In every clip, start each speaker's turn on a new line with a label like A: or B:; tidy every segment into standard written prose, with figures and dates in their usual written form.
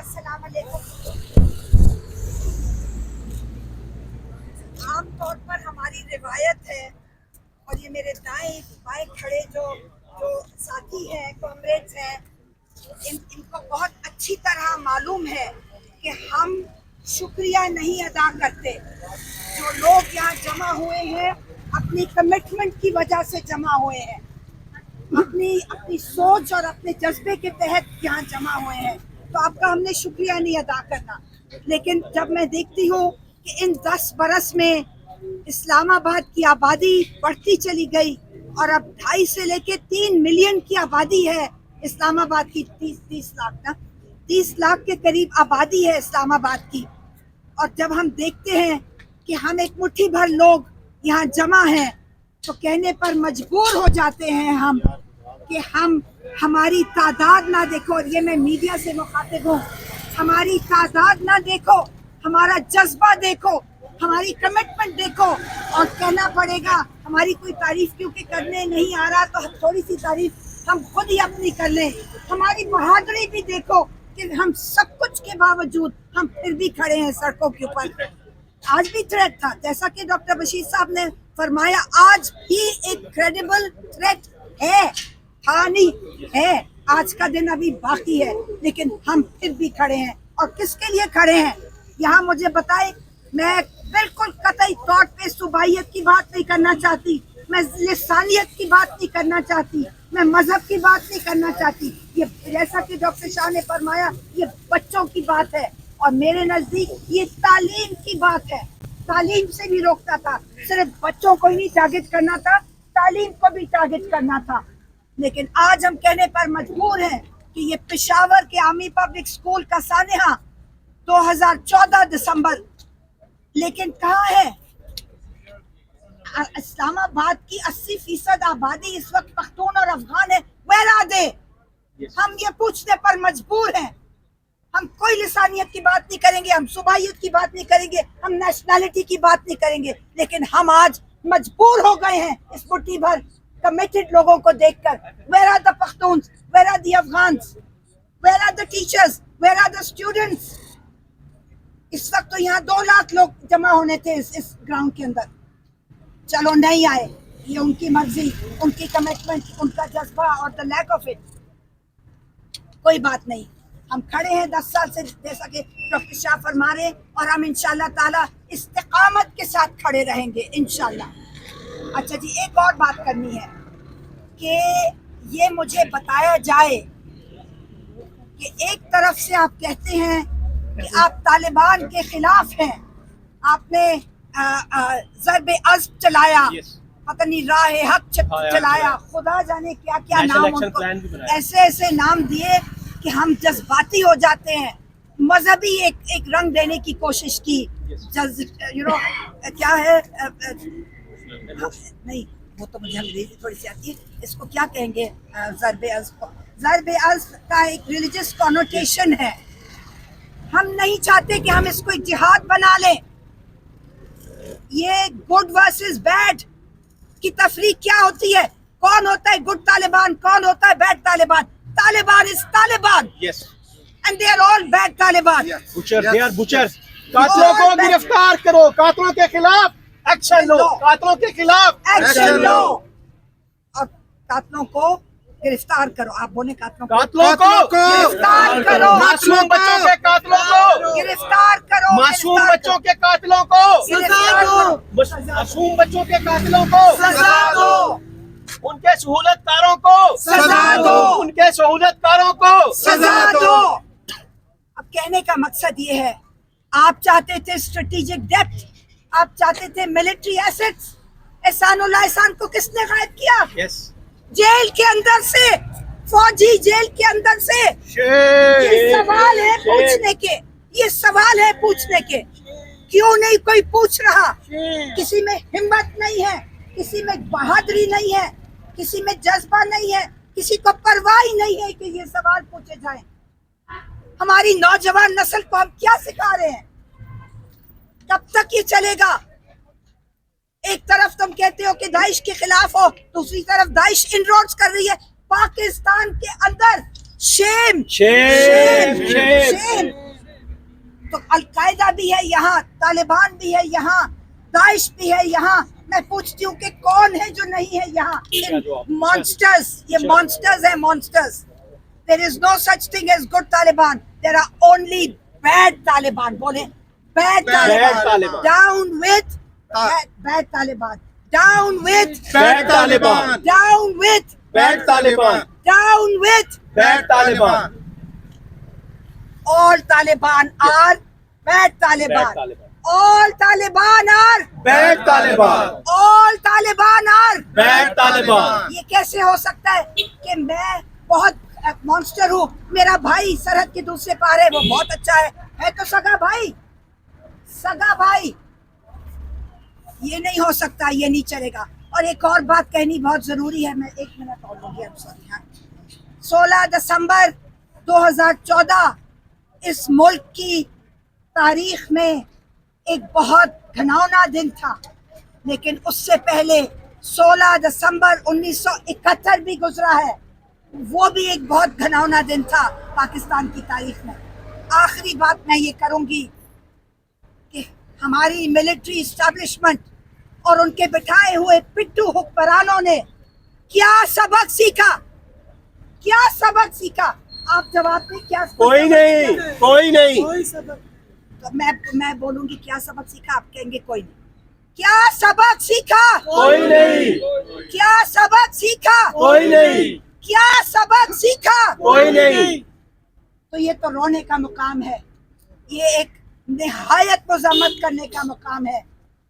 A: अस्सलाम वालेकुम। आम तौर पर हमारी रिवायत है, और ये मेरे दाएं बाएं खड़े जो जो साथी हैं, कॉमरेड्स हैं, इनको बहुत अच्छी तरह मालूम है कि हम शुक्रिया नहीं अदा करते। जो लोग यहाँ जमा हुए हैं अपनी कमिटमेंट की वजह से जमा हुए हैं, अपनी अपनी सोच और अपने जज्बे के तहत यहाँ जमा हुए हैं, तो आपका हमने शुक्रिया नहीं अदा करना। लेकिन जब मैं देखती हूँ कि इन 10 बरस में इस्लामाबाद की आबादी बढ़ती चली गई और अब 2.5 से लेके 3 मिलियन की आबादी है इस्लामाबाद की। 30 लाख के करीब आबादी है इस्लामाबाद की। और जब हम देखते हैं कि हम एक मुट्ठी भर लोग यहाँ जमा हैं, तो कहने पर मजबूर हो जाते हैं हम कि हमारी तादाद ना देखो। ये मैं मीडिया से मुखातिब हूँ, हमारी तादाद ना देखो, हमारा जज्बा देखो, हमारी कमिटमेंट देखो। और कहना पड़ेगा हमारी कोई तारीफ क्योंकि करने नहीं आ रहा, तो थोड़ी सी तारीफ हम खुद ही अपनी कर लें। हमारी बहादुरी भी देखो कि हम सब कुछ के बावजूद हम फिर भी खड़े हैं सड़कों के ऊपर। आज भी थ्रेट था, जैसा कि डॉक्टर बशीर साहब ने फरमाया, आज भी एक क्रेडिबल थ्रेट है, हाँ नहीं है। आज का दिन अभी बाकी है, लेकिन हम फिर भी खड़े हैं। और किसके लिए खड़े हैं यहाँ मुझे बताए। मैं बिल्कुल कतई तौर पे सुबाइयत की बात नहीं करना चाहती, मैं लिसानियत की बात नहीं करना चाहती, मैं मजहब की बात नहीं करना चाहती। ये जैसा कि डॉक्टर शाह ने फरमाया, ये बच्चों की बात है, और मेरे नजदीक ये तालीम की बात है। तालीम से भी रोकता था, सिर्फ बच्चों को ही नहीं टारगेट करना था, तालीम को भी टारगेट करना था। लेकिन आज हम कहने पर मजबूर हैं कि ये पेशावर के आर्मी पब्लिक स्कूल का सानिहा 2014 दिसंबर, लेकिन कहाँ है? इस्लामाबाद की 80% आबादी इस वक्त पख्तून और अफगान है। Where are they? हम ये पूछने पर मजबूर हैं। हम कोई लिसानियत की बात नहीं करेंगे, हम सुबाइयत की बात नहीं करेंगे, हम नेशनैलिटी की बात नहीं करेंगे, लेकिन हम आज मजबूर हो गए हैं इस मुट्ठी भर कमिटेड लोगों को देखकर। Where are the Pakhtuns? Where are the Afghans? Where are the teachers? Where are the students? इस वक्त तो यहाँ 2 लाख लोग जमा होने थे इस ग्राउंड के अंदर। चलो नहीं आए, ये उनकी मर्जी, उनकी कमिटमेंट, उनका जज्बा और द लैक ऑफ इट। कोई बात नहीं, हम खड़े हैं 10 साल से, जैसा कि डॉक्टर शाह फरमा रहे, और हम इंशाल्लाह ताला इस्तिकामत के साथ खड़े रहेंगे इंशाल्लाह। अच्छा जी, एक और बात करनी है कि ये मुझे बताया जाए कि एक तरफ से आप कहते हैं कि आप तालिबान के खिलाफ हैं, आपने ज़र्बे अज़्म चलाया, पता नहीं राह हक चलाया, खुदा जाने क्या क्या नाम उनको ऐसे ऐसे नाम दिए कि हम जज्बाती हो जाते हैं। मजहबी एक रंग देने की कोशिश की, क्या है नहीं, वो तो मुझे अंग्रेजी थोड़ी सी आती है, इसको क्या कहेंगे? ज़र्बे अज़्म को, ज़र्बे अज़्म का एक रिलीजियस कॉनोटेशन है। हम नहीं चाहते कि हम इसको एक जिहाद बना लें। ये गुड वर्सेस बैड की तफरीक क्या होती है? कौन होता है गुड तालिबान, कौन होता है bad Taliban? Taliban is Taliban, and they are all bad Taliban.
B: Butcher, they are butcher. कातिलों को गिरफ्तार करो, कातिलों के खिलाफ एक्शन लो, कातिलों के खिलाफ
A: एक्शन लो, और कातिलों को गिरफ्तार करो। आप बोले कातिलों को गिरफ्तार करो,
B: मासूम बच्चों के कातिलों को
A: गिरफ्तार करो,
B: मासूम बच्चों के कातिलों को
A: गिरफ्तार करो,
B: मासूम बच्चों के कातिलों को
A: सजा दो,
B: उनके सहूलतकारों को
A: सजा दो,
B: उनके सहूलतकारों को
A: सजा दो। अब कहने का मकसद ये है, आप चाहते थे स्ट्रेटेजिक डेप्थ, आप चाहते थे मिलिट्री एसेट्स। एहसानुल्लाह एहसान को किसने गायब किया? जेल के अंदर से, फौजी जेल के अंदर से। ये सवाल है पूछने के, ये सवाल है पूछने के, क्यों नहीं कोई पूछ रहा? किसी में हिम्मत नहीं है, किसी में बहादुरी नहीं है, किसी में जज्बा नहीं है, किसी को परवाह ही नहीं है कि ये सवाल पूछे जाएं। हमारी नौजवान नस्ल को हम क्या सिखा रहे हैं? कब तक ये चलेगा? एक तरफ तुम कहते हो कि दाइश के खिलाफ हो, दूसरी तरफ दाइश इनरोड्स कर रही है पाकिस्तान के अंदर। Shame
B: Shame, shame.
A: शेम। तो अलकायदा भी है यहाँ, तालिबान भी है यहाँ, दाइश भी है यहाँ। मैं पूछती हूँ कि कौन है जो नहीं है यहाँ? मॉन्स्टर्स, ये मॉन्स्टर्स है, monsters. There is no such thing as good Taliban. There are only bad Taliban. बोले bad Taliban. Down with bad Taliban. Down with
B: Bad Taliban.
A: down with
B: Bad Taliban.
A: down with
B: Bad Taliban.
A: all Taliban are bad Taliban.
B: Bad Taliban.
A: All Taliban are
B: Bad Taliban.
A: all Taliban are
B: Bad Taliban.
A: یہ کیسے ہو سکتا ہے کہ میں بہت monster ہوں، میرا بھائی سرحد کے دوسرے پار ہے، وہ بہت اچھا ہے تو سگا بھائی، سگا بھائی، یہ نہیں ہو سکتا، یہ نہیں چلے گا۔ اور ایک اور بات کہنی بہت ضروری ہے، میں 1 منٹ اور لوں گی، سوری۔ ہاں 16 دسمبر 2014 اس ملک کی تاریخ میں ایک بہت گھناؤنا دن تھا، لیکن اس سے پہلے 16 دسمبر 1971 بھی گزرا ہے، وہ بھی ایک بہت گھناؤنا دن تھا پاکستان کی تاریخ میں۔ آخری بات میں یہ کروں گی کہ ہماری ملٹری اسٹیبلشمنٹ اور ان کے بٹھائے ہوئے پٹھو حکمرانوں نے کیا سبق سیکھا؟ کیا سبق سیکھا؟ آپ جواب دیں، کیا
B: کوئی نہیں، کوئی نہیں۔
A: تو میں بولوں گی کیا سبق سیکھا، آپ کہیں گے کوئی نہیں۔ کیا سبق سیکھا؟
B: کوئی نہیں،
A: کیا سبق سیکھا؟
B: کوئی نہیں،
A: کیا سبق سیکھا؟
B: کوئی نہیں۔
A: تو یہ تو رونے کا مقام ہے، یہ ایک نہایت مذمت کرنے کا مقام ہے۔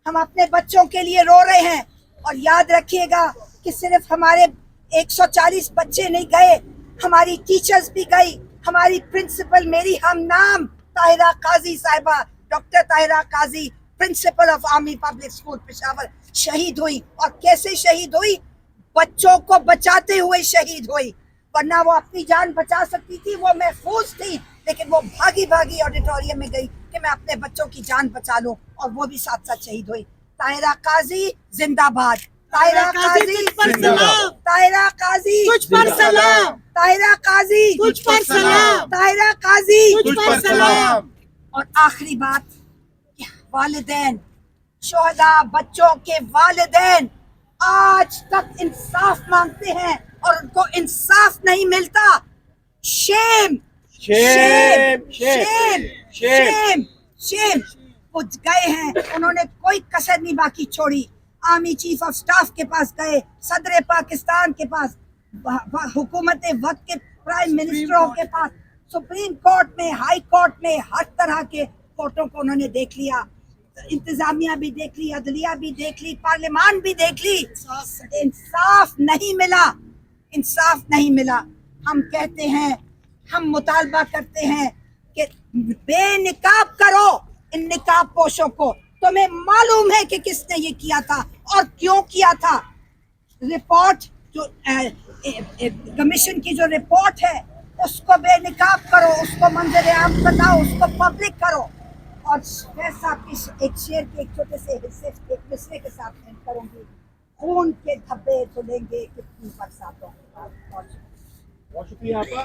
A: ہم اپنے بچوں کے لیے رو رہے ہیں، اور یاد رکھیے گا کہ صرف ہمارے 140 بچے نہیں گئے، ہماری ٹیچرز بھی گئی۔ ہماری پرنسپل میری ہم نام طاہرہ قاضی صاحبہ، doctor Tahira Qazi, principle of army public school Peshawar, شہید ہوئی۔ اور کیسے شہید ہوئی؟ بچوں کو بچاتے ہوئے شہید ہوئی، ورنہ وہ اپنی جان بچا سکتی تھی، وہ محفوظ تھی، لیکن وہ بھاگی بھاگی آڈیٹوریم میں گئی کہ میں اپنے بچوں کی جان بچا لوں، اور وہ بھی ساتھ ساتھ شہید ہوئی۔ طاہرہ قاضی زندہ باد، طاہرہ قاضی طاہرہ قاضی
C: کچھ پر سلام،
A: طاہرہ قاضی
C: کچھ پر سلام،
A: طاہرہ قاضی
C: کچھ پر سلام۔
A: اور آخری بات کہ والدین، شہداء بچوں کے والدین آج تک انصاف مانگتے ہیں اور ان کو انصاف نہیں ملتا۔ شیم
B: شیم،
A: شیم شیم شیم۔ وہ گئے ہیں، انہوں نے کوئی کسر نہیں باقی چھوڑی۔ آرمی چیف آف سٹاف کے پاس گئے، صدر پاکستان کے پاس، حکومت وقت کے پرائم منسٹروں کے پاس، سپریم کورٹ میں، ہائی کورٹ میں، ہر طرح کے کورٹوں کو انہوں نے دیکھ لیا، انتظامیہ بھی دیکھ لی، عدلیہ بھی دیکھ لی، پارلیمان بھی دیکھ لی، انصاف نہیں ملا، انصاف نہیں ملا۔ ہم کہتے ہیں، ہم مطالبہ کرتے ہیں کہ بے نقاب کرو ان نقاب پوشوں کو۔ تمہیں معلوم ہے کہ کس نے یہ کیا تھا اور کیوں کیا تھا۔ رپورٹ جو کمیشن کی جو رپورٹ ہے اس کو بے نقاب کرو، اس کو منظر عام بتاؤ، اس کو پبلک کرو۔ اور میں صاحب کی ایک شعر کے ایک چھوٹے سے حصے ایک مصرے کے ساتھ اینڈ کروں گی۔ خون کے دھبے دھلیں گے کتنی برساتوں کے بعد۔
B: بہت شکریہ آپ کا۔